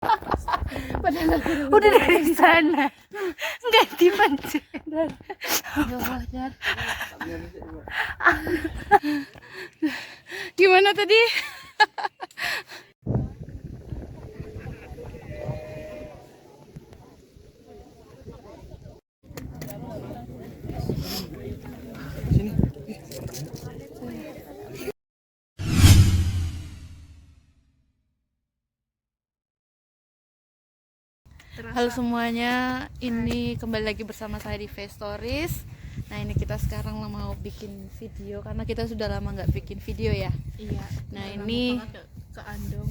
Padahal udah dari sana. Enggak dipencet. Dar. Gimana tadi? Halo semuanya, ini kembali lagi bersama saya di Face Stories. Nah ini kita sekarang mau bikin video karena kita sudah lama nggak bikin video ya. Iya. Nah ini ke Andong.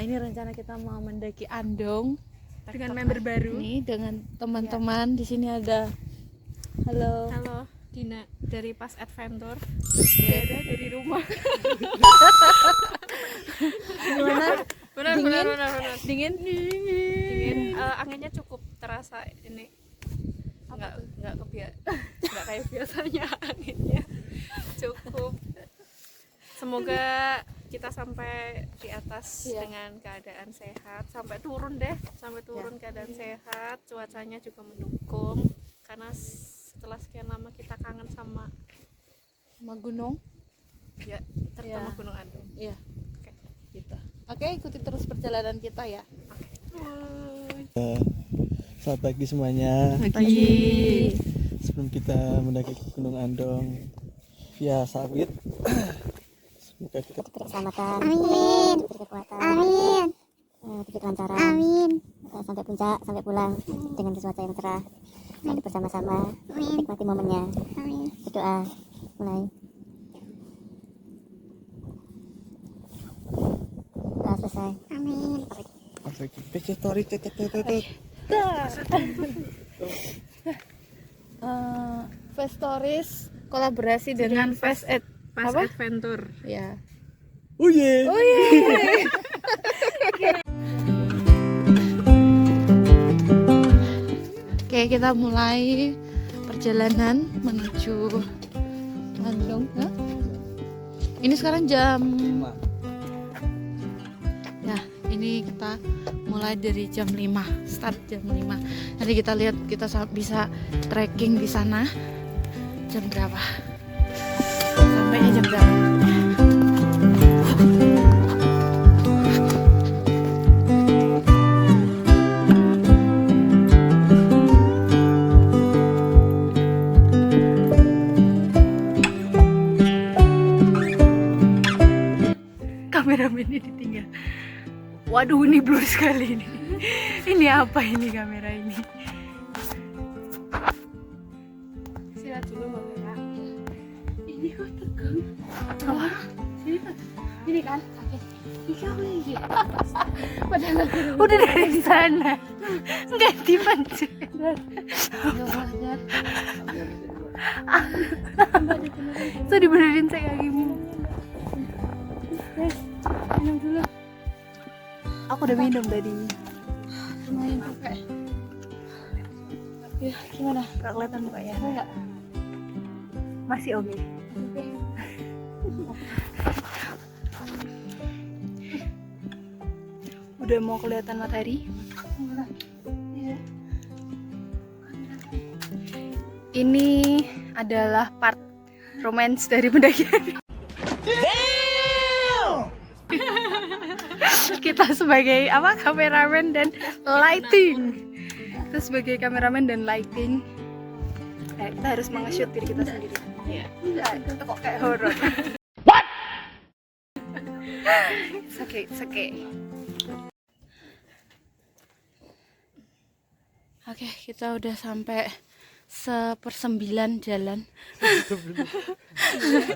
Ini rencana kita mau mendaki Andong Dengan member baru. ini dengan teman-teman. Di sini ada halo. Halo, Dina dari Pas Adventure. Ada dari rumah. Gimana? Benar. Dingin? Anginnya cukup terasa ini. Nggak kayak biasanya anginnya. Cukup. Semoga kita sampai di atas dengan keadaan sehat, sampai turun keadaan sehat, cuacanya juga mendukung karena setelah sekian lama kita kangen sama gunung. ya terutama Gunung Andong. Iya. Oke, ikuti terus perjalanan kita ya. Selamat pagi semuanya. Pagi. Sebelum kita mendaki ke Gunung Andong via sawit, semoga kita keselamatan, amin, diberi kekuatan, amin, diberi kelancaran, amin, sampai puncak, sampai pulang dengan cuaca yang cerah, nanti bersama-sama, nikmati momennya, amin. Berdoa, mulai. Doa selesai, amin. PC story Face Stories kolaborasi dengan Pas apa? Adventure. Ya. Oh yeah. Oke, kita mulai perjalanan menuju Andong. Ini sekarang jam 5. Ya, ini kita mulai dari jam 5, start jam 5. Nanti kita lihat kita bisa trekking di sana jam berapa. Sampainya jam berapa? Kameramen ini ditinggal. Waduh, ini blur sekali ini. Ini apa ini kamera ini? Silat dulu Mbak Vera. Ini kok tegang. Apa? Ini kan? Oke. Ini padahal udah dari sana. Enggak dipencet. So dibenerin saya kayak gini. Minum dulu. Aku udah minum tadi. Lumayan capek. Ya, gimana? Gak kelihatan mukanya? Enggak. Masih oke. Udah mau kelihatan matahari. Ini adalah part romance dari pendakian. Kita sebagai apa? Kameramen dan lighting. Kita sebagai kameramen dan lighting. Kita harus menge-shoot diri kita sendiri. Iya. Itu kok kayak horor. What? It's okay. Oke, kita udah sampai 1/9 jalan.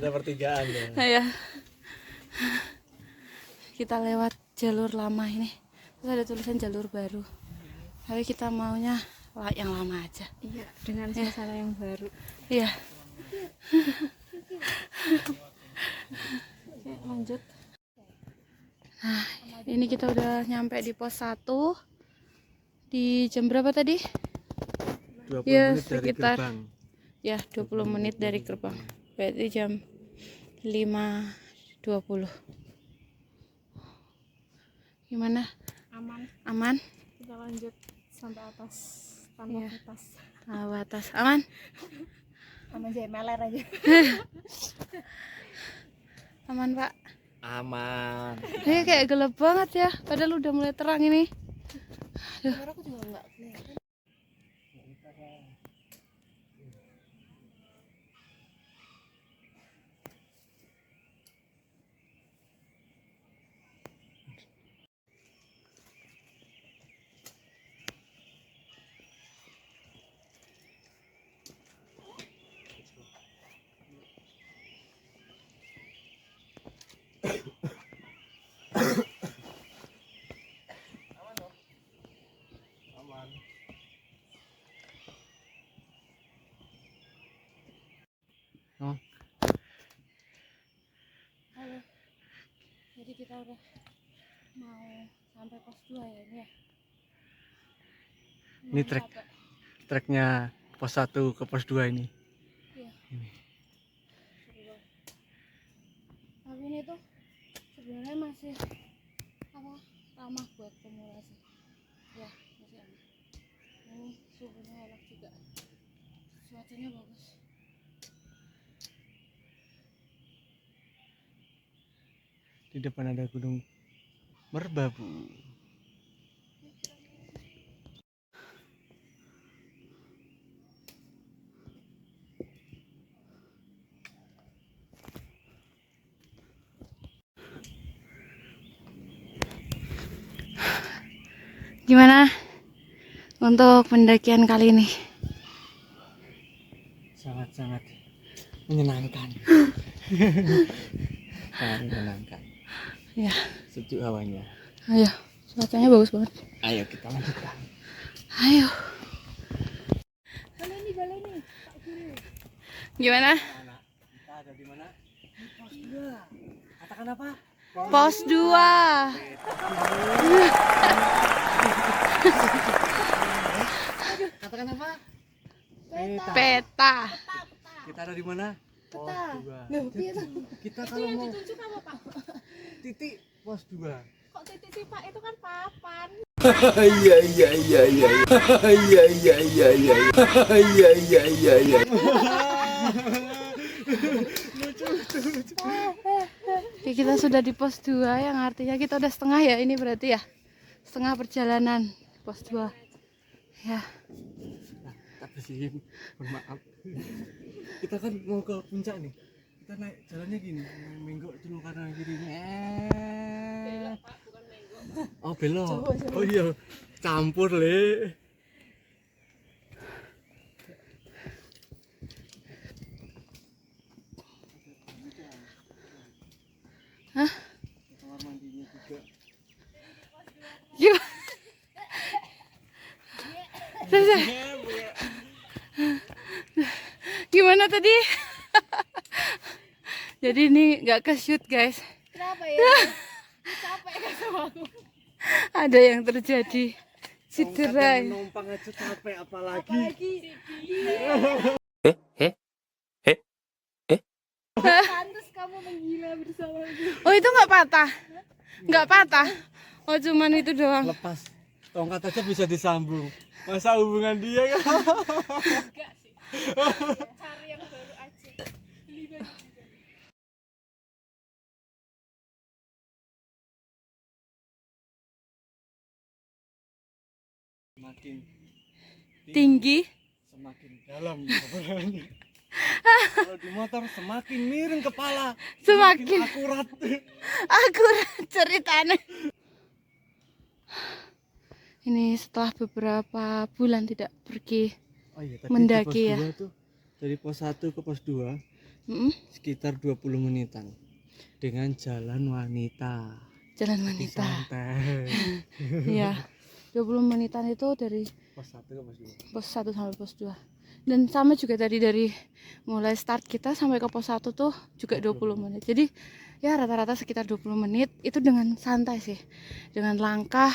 Ada pertigaan ya. Ya. Kita lewat jalur lama ini. Terus ada tulisan jalur baru. Tapi kita maunya yang lama aja. Iya, dengan suasana yang baru. Iya. Oke, lanjut. Nah, ini kita udah nyampe di pos 1. Di jam berapa tadi? 20 Ya, menit dari sekitar gerbang. ya 20 menit dari gerbang. Berarti jam 5.20. Gimana? aman. Aman? Kita lanjut sampai atas tanpa Iya. batas. Atas. Aman? Sama jemeler aja. Aman, Pak. Aman. Ini kayak gelap banget ya, padahal udah mulai terang ini. Kameraku juga enggak kelihatan. Oh, Halo. Jadi kita udah mau sampai pos 2 ya ini ya. Ini trek. Treknya pos 1 ke pos 2 ini. Iya. Ini. Seru banget. Tapi ini tuh sebenarnya masih ramah buat pemula sih. Ya, masih aman. Ini suhunya enak juga. Cuacanya bagus. Di depan ada Gunung Merbabu. Gimana untuk pendakian kali ini? Sangat-sangat menyenangkan. Sangat menyenangkan. Ya, Sejuk hawanya. ayo. Cuacanya bagus banget. Ayo kita lanjutkan. Ayo. Gimana? Kita ada di mana? Pos 2. Katakan apa? Pos 2. Katakan apa? Peta. Kita ada di mana? Pos 2. Kita kalau mau Tunjuk apa, Pak? titik pos 2. Kok titik sih, Pak? Itu kan papan. Iya iya iya iya iya iya iya iya iya iya iya iya. Oke, kita sudah di pos 2 yang artinya kita udah setengah ya ini berarti ya. Setengah perjalanan pos 2. Ya. Nah, kita bersihin. Mohon maaf. Kita kan mau ke puncak nih. Kita naik jalannya gini, menggok dulu kanan kiri. Belok, Pak, bukan menggok. Oh, belok. Oh iya, campur, Le. Hah? Kamar mandinya juga. Gimana? Gimana tadi? Jadi ini nggak ke shoot guys. Kenapa ya? Capek kan sama aku. Ada yang terjadi cedera. Numpang aja capek apalagi. Pantes kamu menggila bersamaku. Oh itu nggak patah? Nggak patah? Oh cuman itu doang. Lepas. Tongkat aja bisa disambung. Masa hubungan dia kan? Enggak sih. Cari yang baru aja. Beli baju juga. Semakin Tinggi. semakin dalam sebenarnya. Kalau di motor semakin miring kepala, Semakin akurat. akurat ceritanya. Ini setelah beberapa bulan tidak pergi. Oh iya, tadi Mendaki di ya. pos 2 tuh dari pos 1 ke pos 2 Mm-mm. sekitar 20 menitan dengan jalan wanita. Jalan Lebih wanita. santai. Iya. 20 menitan itu dari Pos 1 ke pos 2. pos 1 sampai pos 2. Dan sama juga tadi dari mulai start kita sampai ke pos 1 tuh juga 20 menit. Jadi ya rata-rata sekitar 20 menit itu dengan santai sih. Dengan langkah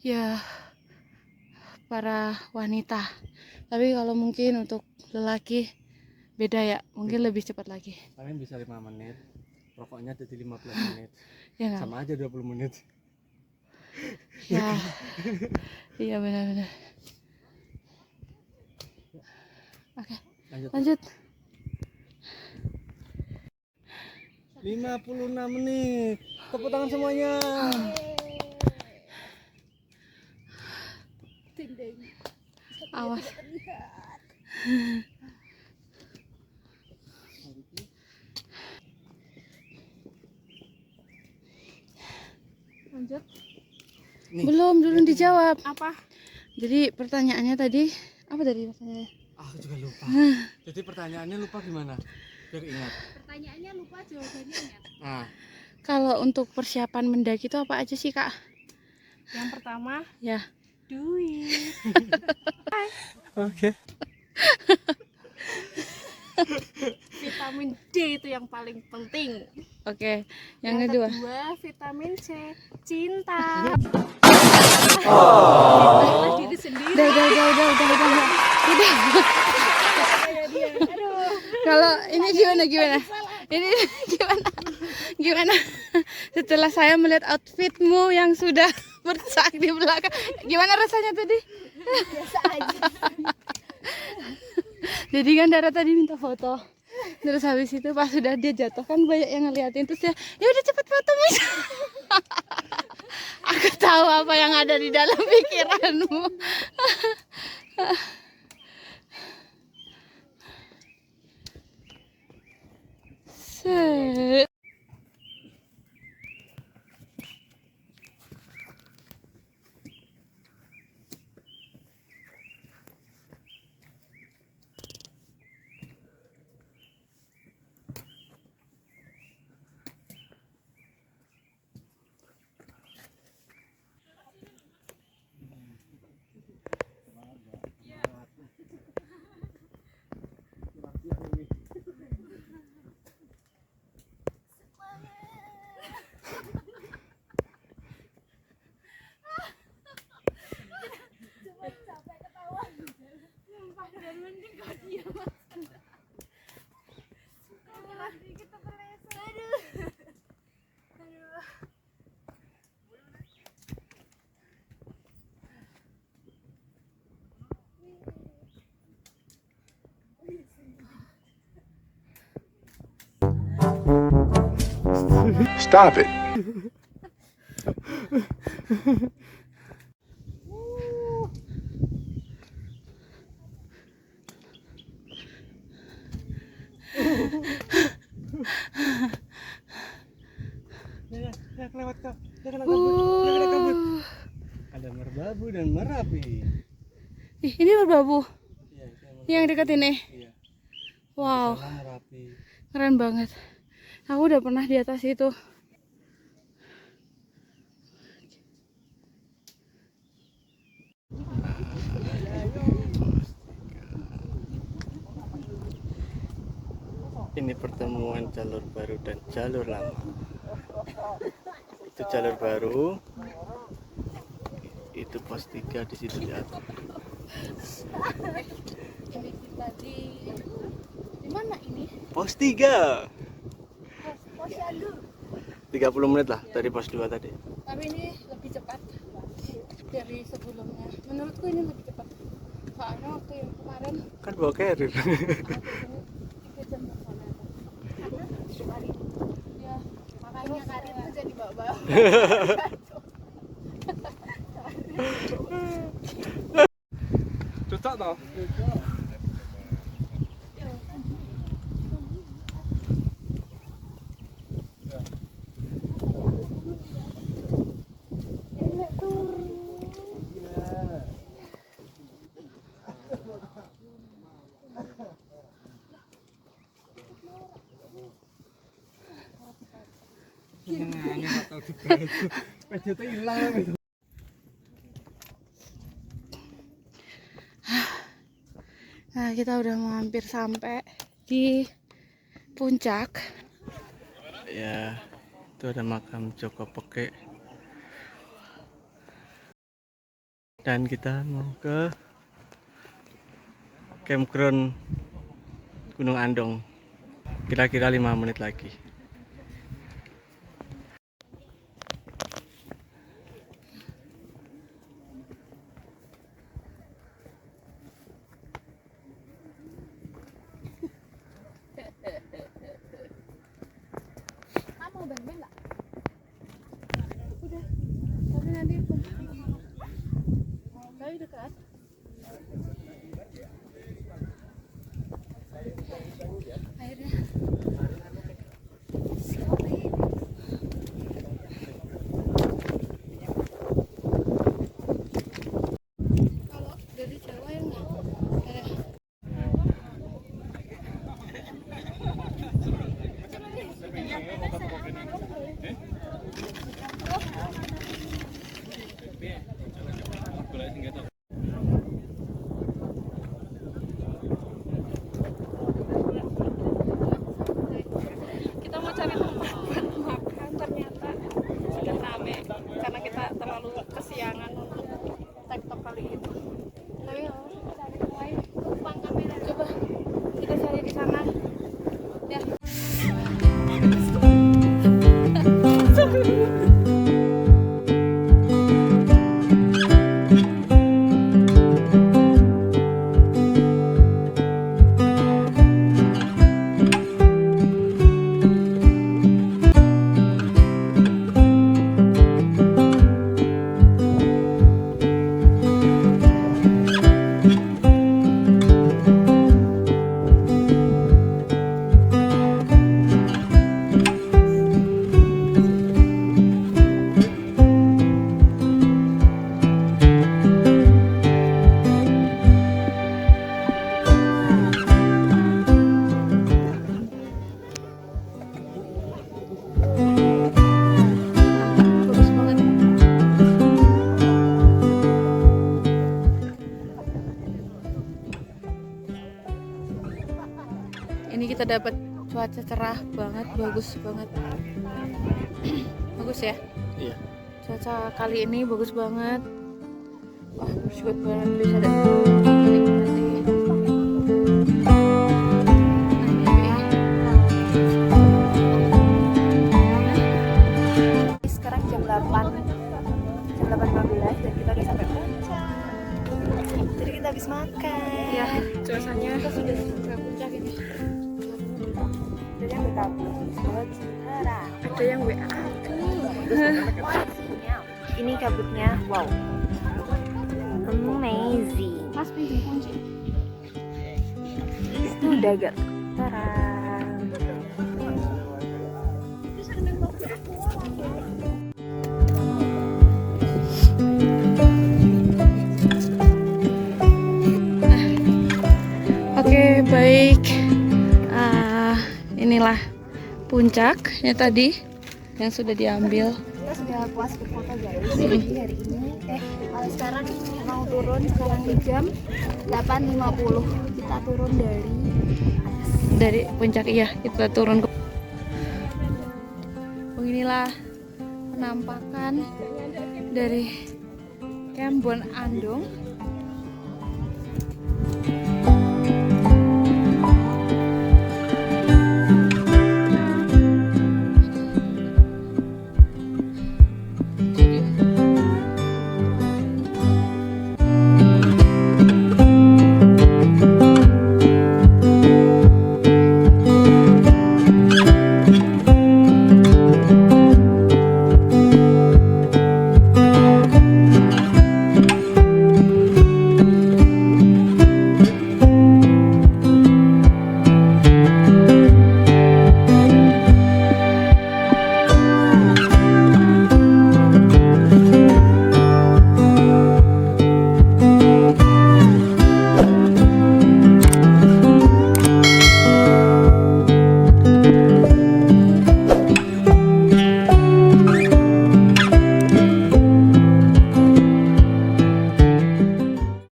ya para wanita. Tapi kalau mungkin untuk lelaki beda ya, mungkin lebih cepat lagi. Kalian bisa 5 menit. Rokoknya jadi 15 menit. Ya nggak? Sama aja 20 menit. Ya. Iya benar-benar. Oke, lanjut. 56 menit. Tepuk tangan semuanya. Awas. Lanjut. Nih. Belum dijawab. Apa? Jadi pertanyaannya tadi apa tadi pertanyaannya? Aku juga lupa. Jadi pertanyaannya lupa gimana? Biar ingat. Pertanyaannya lupa, jawabannya ingat. Nah, Kalau untuk persiapan mendaki itu apa aja sih, Kak? Yang pertama, Ya. duit. oke. Vitamin D itu yang paling penting. Oke. Yang kedua. Vitamin C, cinta. Cinta diri sendiri. Udah. Kalau ini gimana? Ini gimana? Setelah saya melihat outfitmu yang sudah bercak di belakang, gimana rasanya tadi? Biasa aja. Jadi kan Dara tadi minta foto. Terus habis itu pas sudah dia jatuh kan banyak yang ngeliatin, terus dia ya udah cepet foto Miss. Aku tahu apa yang ada di dalam pikiranmu. Set. Stop it. Jangan lewat kak. Jangan kabut. Ada merbabu dan merapi. Ih, ini merbabu Iya, yang dekat ini. Iya. Wow, Sana merapi. keren banget. Aku udah pernah di atas itu. Ini pertemuan jalur baru dan jalur lama. Itu jalur baru. Itu pos 3 di situ di atas. Ini kita di mana ini? Pos 3. 30 menit lah dari pos 2 tadi. Tapi ini lebih cepat dari sebelumnya. Menurutku ini lebih cepat. Soalnya waktu yang kemarin Kan bawa carrier. 3 jam ke sana. Ya, Makanya karir tuh jadi bawa-bawa. Cocok toh? Nah, kita udah mau hampir sampai di puncak. Ya, itu ada makam Joko Peke. Dan kita mau ke campground Gunung Andong. Kira-kira 5 menit lagi. Kita mau cari tempat buat makan, ternyata sudah rame karena kita terlalu kesiangan untuk TikTok kali ini. Tapi cari yang lain, tumpang kamera. Coba kita cari di sana. Ya. Bagus banget. Ini kita dapat cuaca cerah banget, bagus banget. Bagus ya? Iya. Cuaca kali ini bagus banget. Wah, bersyukur banget bisa menikmati. Sekarang jam 8.15 dan kita udah sampai puncak. Jadi kita habis makan. Ya, cuacanya kita sudah sampai puncak ini. Ada yang WA aku. Ada yang WA aku. Ini kabutnya, wow, amazing. Mas pinjam kunci. Itu udah agak terang. Oke, baik. Inilah puncaknya tadi yang sudah diambil. Kita sudah puas berfoto guys. Jadi hari ini sekarang mau turun, sekarang di jam 8.50. Kita turun Dari puncak, iya, kita turun ke. Beginilah penampakan dari Camp Bon Andong.